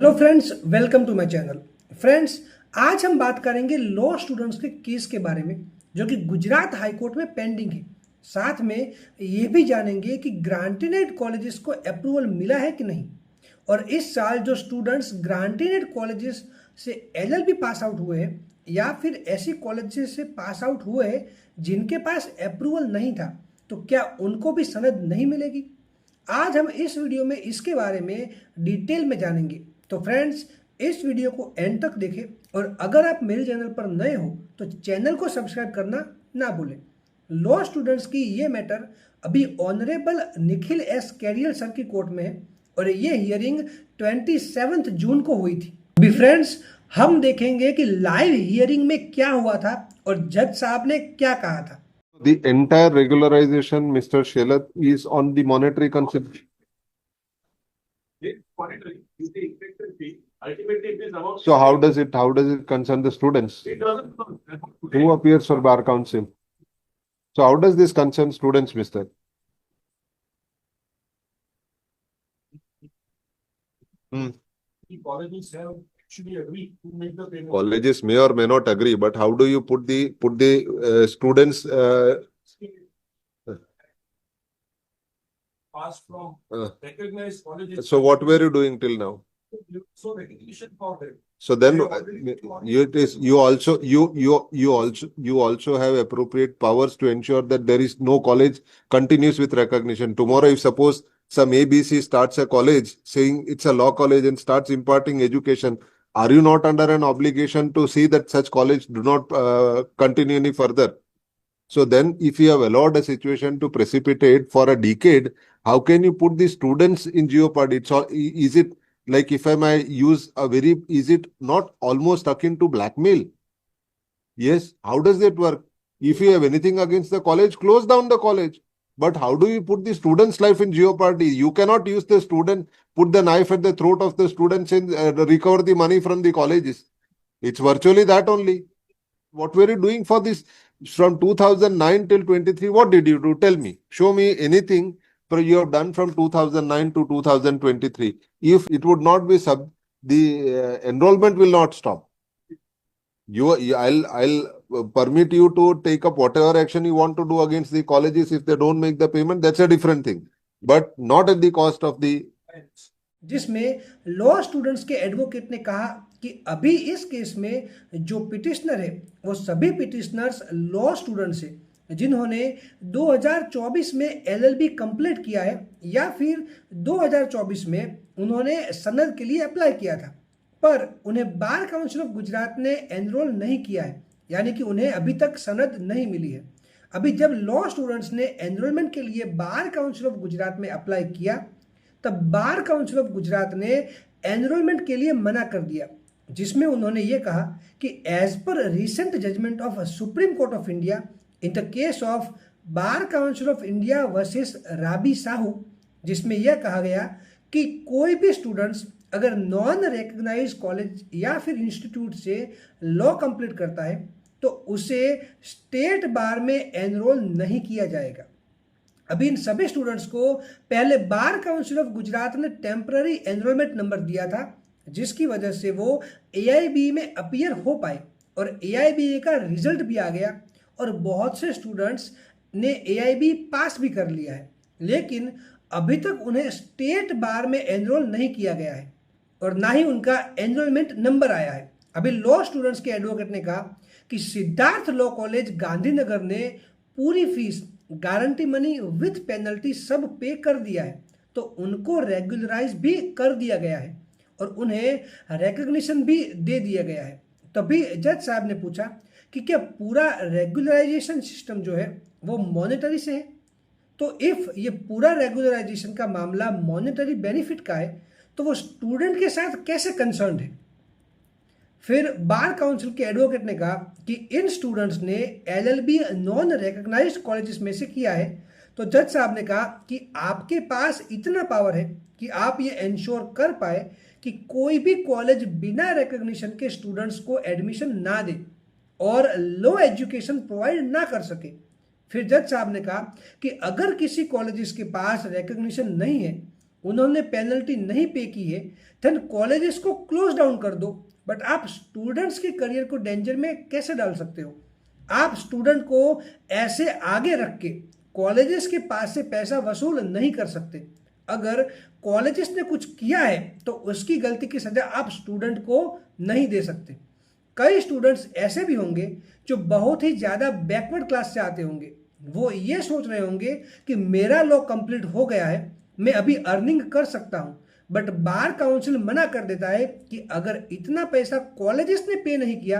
Hello friends, welcome to my channel. Friends, आज हम बात करेंगे लॉ स्टूडेंट्स के केस के बारे में जो कि गुजरात हाई कोर्ट में पेंडिंग है। साथ में ये भी जानेंगे कि ग्रांटेड कॉलेजेस को अप्रूवल मिला है कि नहीं, और इस साल जो स्टूडेंट्स ग्रांटेड कॉलेजेस से एलएलबी पास आउट हुए हैं या फिर ऐसी कॉलेजेस से पास आउट हुए हैं जिनके पास अप्रूवल नहीं था, तो क्या उनको भी सनद नहीं मिलेगी। आज हम इस वीडियो में इसके बारे में डिटेल में जानेंगे। तो फ्रेंड्स, इस वीडियो को एंड तक देखें, और अगर आप मेरे चैनल पर नए हो तो चैनल को सब्सक्राइब करना ना भूलें। लॉ स्टूडेंट्स की ये मैटर अभी honourable Nikhil S carrier sir की कोर्ट में है, और ये हियरिंग 27 जून को हुई थी। अभी फ्रेंड्स, हम देखेंगे कि लाइव हियरिंग में क्या हुआ था और जज साहब ने क्या कहा था। The entire regularization, Mr. Shelat, is on the monetary concept. Monetary is the effective fee. Ultimately, it is about. So how does it concern the students? It doesn't. Who appears for bar council? So how does this concern students, Mister? The colleges have actually agreed to make the payment. Colleges may or may not agree, but how do you put the students? Passed from Uh, recognized colleges. so what were you doing till now? So recognition for them. So then They already- you also have appropriate powers to ensure that there is no college continues with recognition. Tomorrow, if suppose some ABC starts a college saying it's a law college and starts imparting education, are you not under an obligation to see that such college do not continue any further? So then, if you have allowed a situation to precipitate for a decade, how can you put the students in jeopardy? Is it like, if I may use a very, is it not almost akin to blackmail? Yes. How does that work? If you have anything against the college, close down the college. But how do you put the student's life in jeopardy? You cannot use the student, put the knife at the throat of the students and recover the money from the colleges. It's virtually that only. What were you doing for this from 2009 till 23? What did you do? Tell me. Show me anything you have done from 2009 to 2023. If it would not be the enrollment will not stop. I'll permit you to take up whatever action you want to do against the colleges if they don't make the payment. That's a different thing, but not at the cost of the. जिसमें law students के advocate ने कहा कि अभी इस case में जो petitioner है वो सभी पिटिशनर्स लॉ स्टूडेंट्स हैं जिन्होंने 2024 में एलएलबी कंप्लीट किया है या फिर 2024 में उन्होंने सनद के लिए अप्लाई किया था, पर उन्हें बार काउंसिल ऑफ गुजरात ने एनरोल नहीं किया है, यानी कि उन्हें अभी तक सनद नहीं मिली है। अभी जब लॉ स्टूडेंट्स ने एनरोलमेंट के लिए बार काउंसिल ऑफ गुजरात में अप्लाई किया, तब बार काउंसिल ऑफ गुजरात ने एनरोलमेंट के लिए मना कर दिया, जिसमें उन्होंने ये कहा कि as per recent judgement of Supreme Court of India in the case of Bar Council of India versus Rabi Sahu, जिसमें यह कहा गया कि कोई भी स्टूडेंट्स अगर नॉन रिकग्नाइज कॉलेज या फिर इंस्टीट्यूट से लॉ कंप्लीट करता है तो उसे स्टेट बार में एनरोल नहीं किया जाएगा। अभी इन सभी स्टूडेंट्स को पहले बार काउंसिल ऑफ गुजरात ने टेम्पररी एनरोलमेंट नंबर दिया था, जिसकी वजह से वो एआईबी में अपीयर हो पाए, और एआईबी का रिजल्ट भी आ गया और बहुत से स्टूडेंट्स ने एआईबी पास भी कर लिया है, लेकिन अभी तक उन्हें स्टेट बार में एनरोल नहीं किया गया है और ना ही उनका एनरोलमेंट नंबर आया है। अभी लॉ स्टूडेंट्स के एडवोकेट ने कहा कि सिद्धार्थ लॉ कॉलेज गांधीनगर ने पूरी fees, guarantee money with penalty सब पे कर दिया है, तो उनको रेगुलराइज भी कर दिया गया है और उन्हें रिकग्निशन भी दे दिया गया है। तभी जज साहब ने पूछा कि क्या पूरा रेगुलराइजेशन सिस्टम जो है वो मॉनेटरी से है, तो इफ ये पूरा रेगुलराइजेशन का मामला मॉनेटरी बेनिफिट का है तो वो स्टूडेंट के साथ कैसे कंसर्न्ड है। फिर बार काउंसिल के एडवोकेट ने कहा कि इन स्टूडेंट्स ने एलएलबी नॉन रिकग्नाइज्ड कॉलेजेस में से किया है, तो जज साहब ने कहा कि आपके पास इतना पावर है कि आप ये इंश्योर कर पाए कि कोई भी कॉलेज बिना रिकग्निशन के स्टूडेंट्स को एडमिशन ना दे और लो एजुकेशन प्रोवाइड ना कर सके। फिर जज साहब ने कहा कि अगर किसी कॉलेजेस के पास रिकग्निशन नहीं है उन्होंने पेनल्टी नहीं पे की है, देन कॉलेजेस को क्लोज डाउन कर दो। बट आप स्टूडेंट्स के करियर को डेंजर में कैसे डाल सकते हो? आप स्टूडेंट को ऐसे आगे रख के कॉलेजेस के पास से पैसा वसूल नहीं कर सकते। अगर कॉलेजेस ने कुछ किया है तो उसकी गलती की सजा आप स्टूडेंट को नहीं दे सकते। कई स्टूडेंट्स ऐसे भी होंगे जो बहुत ही ज़्यादा बैकवर्ड क्लास से आते होंगे। वो ये सोच रहे होंगे कि मेरा लॉ कंप्लीट हो गया है, मैं अभी अर्निंग कर सकता हूँ, बट बार काउंसिल मना कर देता है कि अगर इतना पैसा कॉलेजेस ने पे नहीं किया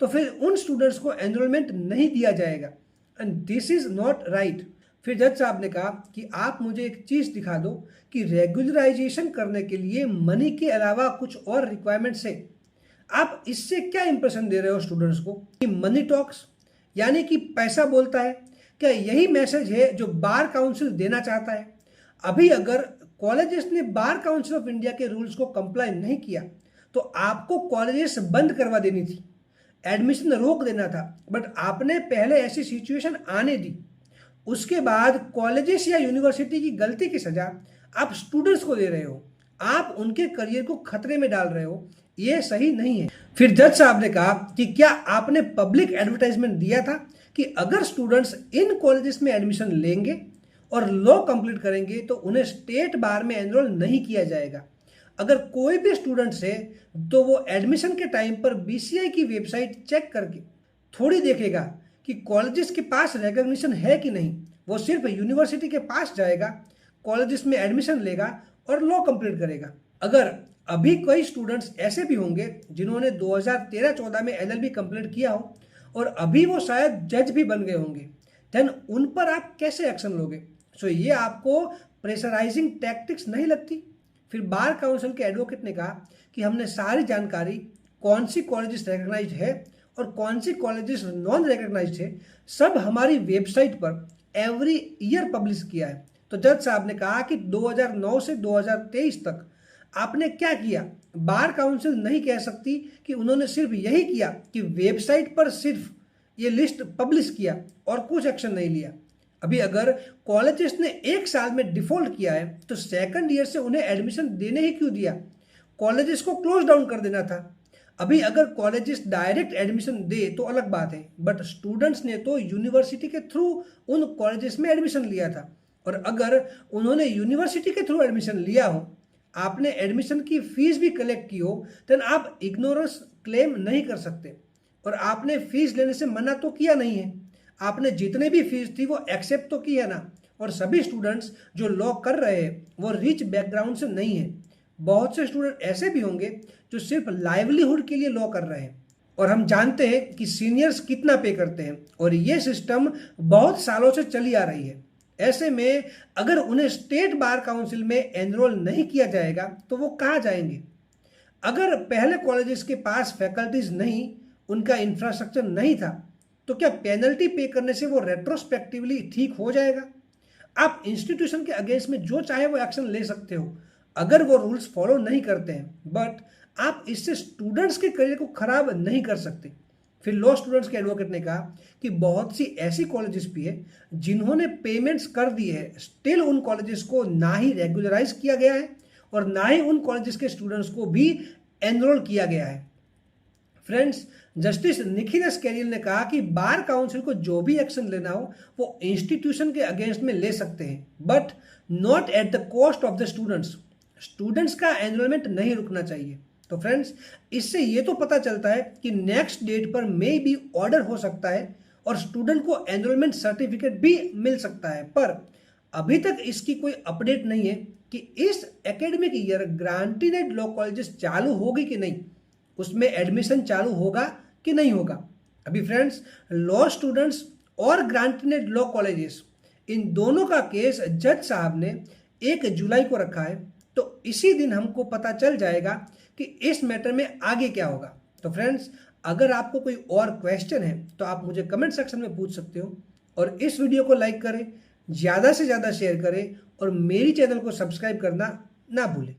तो फिर उन स्टूडेंट्स को एनरोलमेंट नहीं दिया जाएगा, and this is not right. फिर जज साहब ने कहा कि आप मुझे एक चीज़ दिखा दो कि रेगुलराइजेशन करने के लिए मनी के अलावा कुछ और रिक्वायरमेंट्स है। आप इससे क्या इंप्रेशन दे रहे हो स्टूडेंट्स को कि मनी टॉक्स, यानी कि पैसा बोलता है? क्या यही मैसेज है जो बार काउंसिल देना चाहता है? अभी अगर कॉलेजेस ने बार काउंसिल ऑफ इंडिया के रूल्स को कंप्लाई नहीं किया तो आपको कॉलेजेस बंद करवा देनी थी, एडमिशन रोक देना था, बट आपने पहले ऐसी सिचुएशन आने दी। उसके बाद कॉलेजेस या यूनिवर्सिटी की गलती की सजा आप स्टूडेंट्स को दे रहे हो, आप उनके करियर को खतरे में डाल रहे हो, ये सही नहीं है। फिर जज साहब ने कहा कि क्या आपने पब्लिक एडवर्टाइजमेंट दिया था कि अगर स्टूडेंट्स इन कॉलेजेस में एडमिशन लेंगे और लॉ कंप्लीट करेंगे तो उन्हें स्टेट बार में एनरोल नहीं किया जाएगा? अगर कोई भी स्टूडेंट्स है तो वो एडमिशन के टाइम पर बीसीआई की वेबसाइट चेक करके थोड़ी देखेगा कि कॉलेजेस के पास रिकॉग्निशन है कि नहीं। वो सिर्फ यूनिवर्सिटी के पास जाएगा, कॉलेजेस में एडमिशन लेगा और लॉ कंप्लीट करेगा। अगर अभी कई स्टूडेंट्स ऐसे भी होंगे जिन्होंने 2013-14 में एलएलबी कंप्लीट किया हो और अभी वो शायद जज भी बन गए होंगे, देन उन पर आप कैसे एक्शन लोगे? सो ये आपको प्रेशराइजिंग टैक्टिक्स नहीं लगती? फिर बार काउंसिल के एडवोकेट ने कहा कि हमने सारी जानकारी, कौन सी कॉलेजेस रिकग्नाइज्ड है और कौन सी कॉलेजेस नॉन रिकग्नाइज्ड है, सब हमारी वेबसाइट पर एवरी ईयर पब्लिश किया है। तो जज साहब ने कहा कि 2009 से 2023 तक आपने क्या किया? बार काउंसिल नहीं कह सकती कि उन्होंने सिर्फ यही किया कि वेबसाइट पर सिर्फ ये लिस्ट पब्लिश किया और कुछ एक्शन नहीं लिया। अभी अगर कॉलेजेस ने एक साल में डिफॉल्ट किया है तो सेकंड ईयर से उन्हें एडमिशन देने ही क्यों दिया? कॉलेजेस को क्लोज डाउन कर देना था। अभी अगर कॉलेजेस डायरेक्ट एडमिशन दे तो अलग बात है, बट स्टूडेंट्स ने तो यूनिवर्सिटी के थ्रू उन कॉलेजेस में एडमिशन लिया था, और अगर उन्होंने यूनिवर्सिटी के थ्रू एडमिशन लिया हो, आपने एडमिशन की फीस भी कलेक्ट की हो, देन आप इग्नोरेंस क्लेम नहीं कर सकते। और आपने फीस लेने से मना तो किया नहीं है, आपने जितने भी फीस थी वो एक्सेप्ट तो की है ना। और सभी स्टूडेंट्स जो लॉ कर रहे हैं वो रिच बैकग्राउंड से नहीं है। बहुत से स्टूडेंट ऐसे भी होंगे जो सिर्फ लाइवलीहुड के लिए लॉ कर रहे हैं, और हम जानते हैं कि सीनियर्स कितना पे करते हैं, और ये सिस्टम बहुत सालों से चली आ रही है। ऐसे में अगर उन्हें स्टेट बार काउंसिल में एनरोल नहीं किया जाएगा तो वो कहाँ जाएंगे? अगर पहले कॉलेजेस के पास फैकल्टीज नहीं, उनका इंफ्रास्ट्रक्चर नहीं था, तो क्या पेनल्टी पे करने से वो रेट्रोस्पेक्टिवली ठीक हो जाएगा? आप इंस्टीट्यूशन के अगेंस्ट में जो चाहे वो एक्शन ले सकते हो अगर वो रूल्स फॉलो नहीं करते हैं, बट आप इससे स्टूडेंट्स के करियर को खराब नहीं कर सकते। फिर लॉ स्टूडेंट्स के एडवोकेट ने कहा कि बहुत सी ऐसी कॉलेजेस भी है जिन्होंने पेमेंट्स कर दी है, स्टिल उन कॉलेजेस को ना ही रेगुलराइज किया गया है और ना ही उन कॉलेजेस के स्टूडेंट्स को भी एनरोल किया गया है। Friends, justice Nikhil S carrier ने कहा कि बार काउंसिल को जो भी एक्शन लेना हो वो इंस्टीट्यूशन के अगेंस्ट में ले सकते हैं, but not at the cost of the students. Students का एनरोलमेंट नहीं रुकना चाहिए। तो फ्रेंड्स, इससे ये तो पता चलता है कि नेक्स्ट डेट पर मे भी ऑर्डर हो सकता है और स्टूडेंट को एनरोलमेंट सर्टिफिकेट भी मिल सकता है, पर अभी तक इसकी कोई अपडेट नहीं है कि इस academic year granted law colleges चालू होगी कि नहीं, उसमें एडमिशन चालू होगा कि नहीं होगा। अभी फ्रेंड्स, लॉ स्टूडेंट्स और ग्रांटेड लॉ कॉलेजेस, इन दोनों का केस जज साहब ने 1 जुलाई को रखा है, तो इसी दिन हमको पता चल जाएगा कि इस मैटर में आगे क्या होगा। तो फ्रेंड्स, अगर आपको कोई और क्वेश्चन है तो आप मुझे कमेंट सेक्शन में पूछ सकते हो, और इस वीडियो को लाइक करें, ज़्यादा से ज़्यादा शेयर करें और मेरी चैनल को सब्सक्राइब करना ना भूलें।